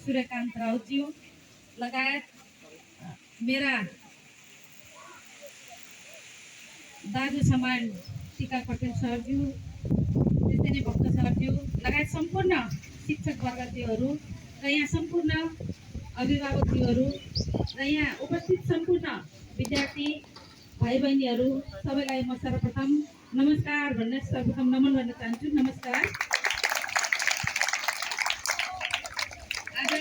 सूर्यकान्त राउतज्यू लगायत मेरा दाजु समान टीका पटेल सरज्यू, त्यसै नै भक्त सरज्यू लगायत सम्पूर्ण शिक्षक वर्गज्यूहरू र यहाँ सम्पूर्ण अभिभावकज्यूहरू र यहाँ उपस्थित सम्पूर्ण विद्यार्थी भाइ बहिनीहरू सबैलाई म सर्वप्रथम नमस्कार भन्न सर्वप्रथम नमन गर्न चाहन्छु। नमस्कार। आज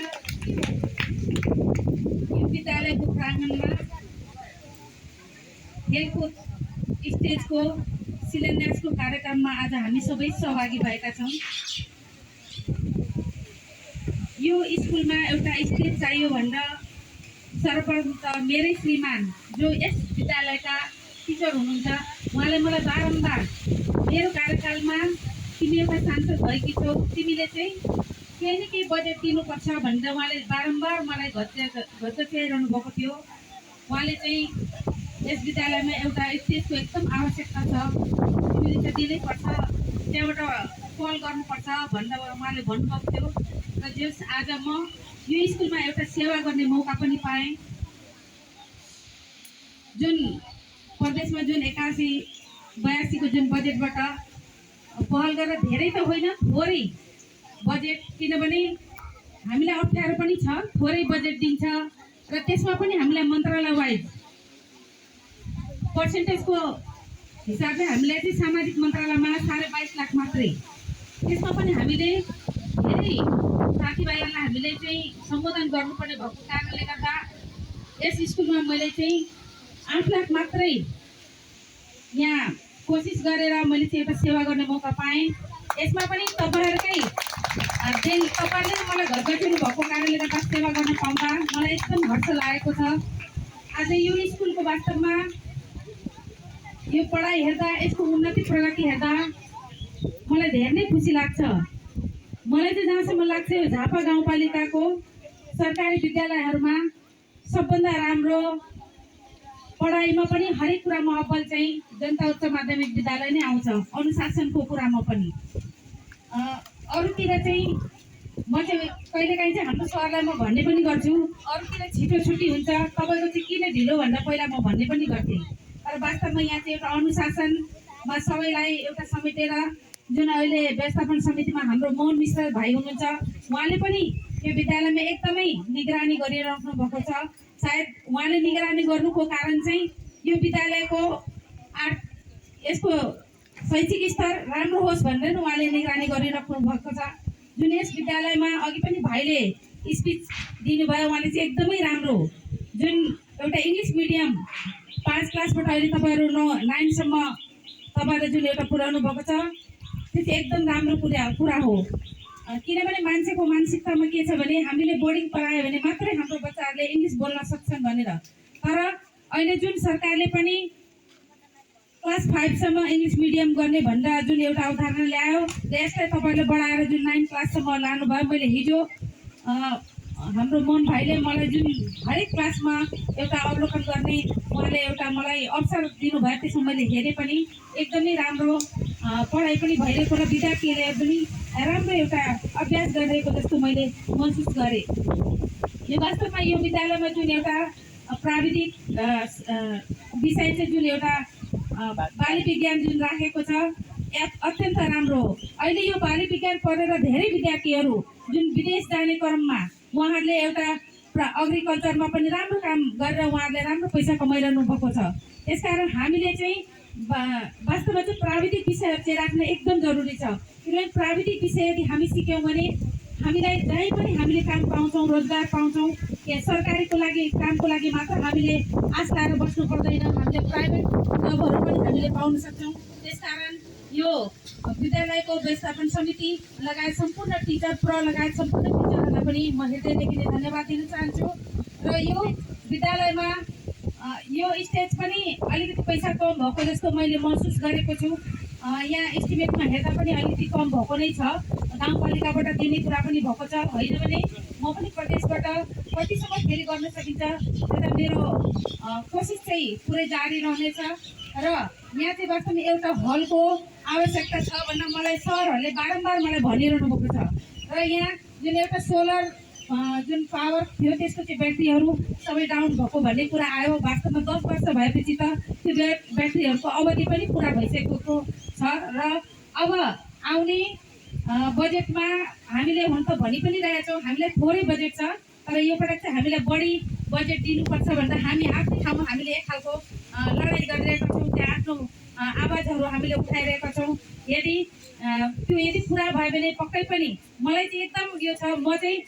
यो विद्यालयको प्राङ्गणमा खेलकुद स्टेजको शिलान्यासको कार्यक्रममा आज हामी सबै सहभागी भएका छौँ। यो स्कुलमा एउटा स्टेज चाहियो भनेर सर्वप्रथम त मेरै श्रीमान जो यस विद्यालयका टिचर हुनुहुन्छ उहाँले मलाई बारम्बार मेरो कार्यकालमा तिमी एउटा सांसद भएकी छौ, तिमीले चाहिँ केही न केही बजेट दिनुपर्छ भनेर उहाँले बारम्बार मलाई घच्याइरहनु भएको थियो। उहाँले चाहिँ यस विद्यालयमा एउटा स्टेजको एकदम आवश्यकता छ, तिमीले चाहिँ दिनैपर्छ, त्यहाँबाट कल गर्नुपर्छ भनेर उहाँले भन्नुभएको थियो। र जस आज म यो स्कुलमा एउटा सेवा गर्ने मौका पनि पाएँ। जुन प्रदेशमा जुन 81-82 जुन बजेटबाट पहल गरेर धेरै त होइन थोरै बजेट, किनभने हामीलाई अप्ठ्यारो पनि छ, थोरै बजेट दिन्छ र त्यसमा पनि हामीलाई मन्त्रालय वाइज पर्सेन्टेजको हिसाबले हामीलाई चाहिँ सामाजिक मन्त्रालयमा 22.5 लाख मात्रै, त्यसमा पनि हामीले धेरै साथीभाइहरूलाई हामीले चाहिँ सम्बोधन गर्नुपर्ने भएको कारणले गर्दा यस स्कुलमा मैले चाहिँ 8 लाख मात्रै यहाँ कोसिस गरेर मैले चाहिँ एउटा सेवा गर्ने मौका पाएँ। यसमा पनि तपाईँहरूले मलाई घर बसिनु भएको कारणले गर्दा सेवा गर्न पाउँदा मलाई एकदम हर्ष लागेको छ। आज यो स्कुलको वास्तवमा यो पढाइ हेर्दा, यसको उन्नति प्रगति हेर्दा मलाई धेरै नै खुसी लाग्छ। मलाई चाहिँ जहाँसम्म लाग्छ यो झापा गाउँपालिकाको सरकारी विद्यालयहरूमा सबभन्दा राम्रो पढाइमा पनि हरेक कुरामा अब्बल चाहिँ जनता उच्च माध्यमिक विद्यालय नै आउँछ, अनुशासनको कुरामा पनि। अरूतिर चाहिँ म चाहिँ कहिलेकाहीँ चाहिँ हाम्रो सरलाई म भन्ने पनि गर्छु, अरूतिर छिटो छुट्टी हुन्छ, तपाईँको चाहिँ किन ढिलो भनेर पहिला म भन्ने पनि गर्थेँ। तर वास्तवमा यहाँ चाहिँ एउटा अनुशासनमा सबैलाई एउटा समेटेर, जुन अहिले व्यवस्थापन समितिमा हाम्रो मोहन मिश्र भाइ हुनुहुन्छ, उहाँले पनि यो विद्यालयमा एकदमै निगरानी गरिराख्नु भएको छ। सायद उहाँले निगरानी गर्नुको कारण चाहिँ यो विद्यालयको यसको शैक्षिक स्तर राम्रो होस् भनेर उहाँले निगरानी गरिराख्नु भएको छ। जुन यस विद्यालयमा अघि पनि भाइले स्पिच दिनुभयो, उहाँले चाहिँ एकदमै राम्रो, जुन एउटा इङ्ग्लिस मिडियम 5 क्लासबाट अहिले तपाईँहरू 9 सम्म तपाईँहरूले जुन एउटा पुर्याउनु भएको छ, त्यो चाहिँ एकदम राम्रो कुरा हो। किनभने मान्छेको मानसिकतामा के छ भने हामीले बोर्डिङ पढायो भने मात्रै हाम्रो बच्चाहरूले इङ्ग्लिस बोल्न सक्छन् भनेर, तर अहिले जुन सरकारले पनि क्लास 5 सम्म इङ्ग्लिस मिडियम गर्ने भनेर जुन एउटा अवधारणा ल्यायो र यसलाई तपाईँले बढाएर जुन 9 क्लाससम्म लानुभयो। मैले हिजो हाम्रो मोहन भाइले मलाई जुन हरेक क्लासमा एउटा अवलोकन गर्ने उहाँले एउटा मलाई अवसर दिनुभयो, त्यसमा मैले हेरेँ पनि एकदमै राम्रो पढाइ पनि भइरहेको र विद्यार्थीहरूले पनि राम्रो एउटा अभ्यास गरिरहेको जस्तो मैले महसुस गरेँ। यो वास्तवमा यो विद्यालयमा जुन एउटा प्राविधिक विषय चाहिँ जुन एउटा बाली विज्ञान जुन राखेको छ अत्यन्त राम्रो हो। अहिले यो बाली विज्ञान पढेर धेरै विद्यार्थीहरू जुन विदेश जाने क्रममा उहाँहरूले एउटा एग्रिकल्चरमा पनि राम्रो काम गरेर उहाँहरूले राम्रो पैसा कमाइरहनु भएको छ। त्यसकारण हामीले चाहिँ वास्तवमा चाहिँ प्राविधिक विषयहरू चाहिँ राख्न एकदम जरुरी छ। किनभने प्राविधिक विषय यदि हामी सिक्यौँ भने हामीलाई जहीँ पनि हामीले काम पाउँछौँ, रोजगार पाउँछौँ। सरकारीको लागि कामको लागि मात्र हामीले आश लाएर बस्नु पर्दैन, हामीले प्राइभेट जबहरू पनि हामीले पाउन सक्छौँ। त्यसकारण यो विद्यालयको व्यवस्थापन समिति लगायत सम्पूर्ण टिचर लगायत सम्पूर्ण टिचरहरूलाई पनि म हृदयदेखि नै धन्यवाद दिन चाहन्छु। र यो विद्यालयमा यो स्टेज पनि अलिकति पैसा कम भएको जस्तो मैले महसुस गरेको छु। यहाँ एस्टिमेटमा हेर्दा पनि अलिकति कम भएको नै छ, गाउँपालिकाबाट दिने कुरा पनि भएको छ। होइन भने म पनि प्रदेशबाट कतिसम्म फेरि गर्न सकिन्छ त्यता मेरो कोसिस चाहिँ पुरै जारी रहनेछ। र यहाँ चाहिँ वास्तवमा एउटा हलको आवश्यकता छ भनेर मलाई सरहरूले बारम्बार मलाई भनिरहनु भएको छ। र यहाँ जुन एउटा सोलर जुन पावर थियो त्यसको चाहिँ ब्याट्रीहरू सबै डाउन भएको भन्ने कुरा आयो। वास्तवमा 10 वर्ष भएपछि त त्यो ब्याट्रीहरूको अवधि पनि पुरा भइसकेको छ र अब आउने बजेटमा हामीले हुन त भनि पनि रहेका छौँ हामीलाई थोरै बजेट छ, तर यो पटक चाहिँ हामीलाई बढी बजेट दिनुपर्छ भनेर हामी आफ्नै ठाउँमा हामीले एक खालको लडाइँ गरिरहेका छौँ। त्यहाँ आफ्नो आवाजहरू हामीले उठाइरहेका छौँ। यदि त्यो पुरा भयो भने पक्कै पनि मलाई चाहिँ एकदम यो छ, म चाहिँ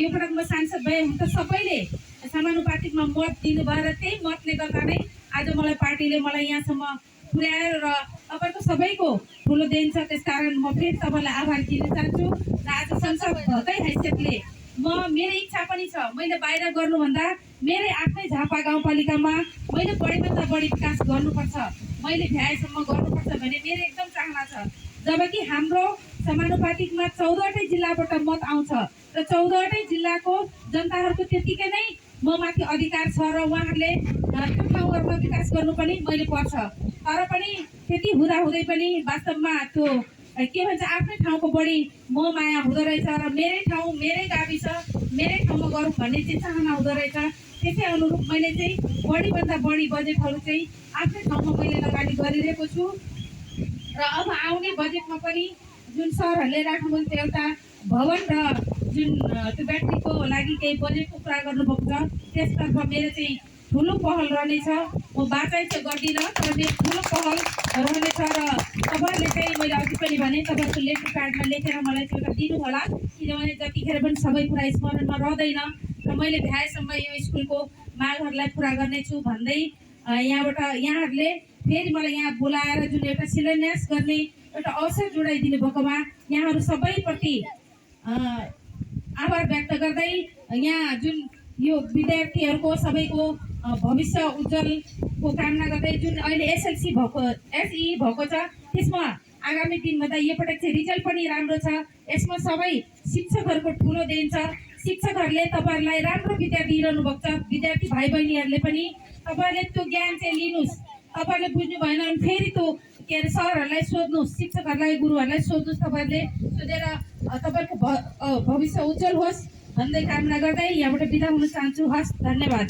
यो पटक म सांसद भए हुन त सबैले समानुपातिकमा मत दिनुभयो र त्यही मतले गर्दा नै आज मलाई पार्टीले मलाई यहाँसम्म पुर्याएर र तपाईँको सबैको ठुलो देन छ। त्यसकारण म फेरि तपाईँलाई आभार दिन चाहन्छु र आज संसद भएकै हैसियतले मेरो इच्छा पनि छ मैले बाहिर गर्नुभन्दा मेरै आफ्नै झापा गाउँपालिकामा मैले बढीभन्दा बढी विकास गर्नुपर्छ, मैले भ्याएसम्म गर्नुपर्छ भन्ने मेरो एकदम चाहना छ। जबकि हाम्रो समानुपातिकमा 14वटै जिल्लाबाट मत आउँछ र 14वटै जिल्लाको जनताहरूको त्यतिकै नै म माथि अधिकार छ र उहाँहरूले त्यो ठाउँहरूमा विकास गर्नु पनि मैले पर्छ। तर पनि त्यति हुँदाहुँदै पनि वास्तवमा त्यो के भन्छ आफ्नै ठाउँको बढी मोह माया हुँदो रहेछ र मेरै ठाउँ मेरै गाविस मेरै ठाउँमा गरौँ भन्ने चाहिँ चाहना हुँदो रहेछ। त्यसै अनुरूप मैले चाहिँ बढीभन्दा बढी बजेटहरू चाहिँ आफ्नै ठाउँमा मैले लगानी गरिरहेको छु र अब आउने बजेटमा पनि जुन सरहरूले राख्नुहुन्छ एउटा भवन र जुन त्यो ब्याट्रीको लागि केही बजेटको कुरा गर्नुभएको छ त्यसतर्फ मेरो चाहिँ ठुलो पहल रहनेछ। म बाचाइ चाहिँ गर्दिनँ तर मेरो ठुलो पहल रहनेछ र तपाईँहरूले चाहिँ मैले अघि पनि भने तपाईँको लेटर प्याडमा लेखेर मलाई चाहिँ एउटा दिनु होला, किनभने जतिखेर पनि सबै कुरा स्मरणमा रहँदैन र मैले भ्याएसम्म यो स्कुलको मागहरूलाई पुरा गर्नेछु भन्दै यहाँहरूले फेरि मलाई यहाँ बोलाएर जुन एउटा शिलान्यास गर्ने एउटा अवसर जोडाइदिनु भएकोमा यहाँहरू सबैप्रति आभार व्यक्त गर्दै यहाँ जुन यो विद्यार्थीहरूको सबैको भविष्य उज्जवलको कामना गर्दै जुन अहिले एसई भएको छ त्यसमा आगामी दिनमा त यो पटक चाहिँ रिजल्ट पनि राम्रो छ। यसमा सबै शिक्षकहरूको ठुलो देन छ। शिक्षकहरूले तपाईँहरूलाई राम्रो विद्या दिइरहनु भएको छ। विद्यार्थी भाइ बहिनीहरूले पनि तपाईँहरूले त्यो ज्ञान चाहिँ लिनुहोस्। तपाईँहरूले बुझ्नु भएन भने फेरि त्यो के अरे सरहरूलाई सोध्नुहोस्, शिक्षकहरूलाई गुरुहरूलाई सोध्नुहोस्। तपाईँहरूले सोधेर तपाईँको भविष्य उज्जवल होस् भन्दै कामना गर्दै यहाँबाट बिदा हुन चाहन्छु। हस्, धन्यवाद।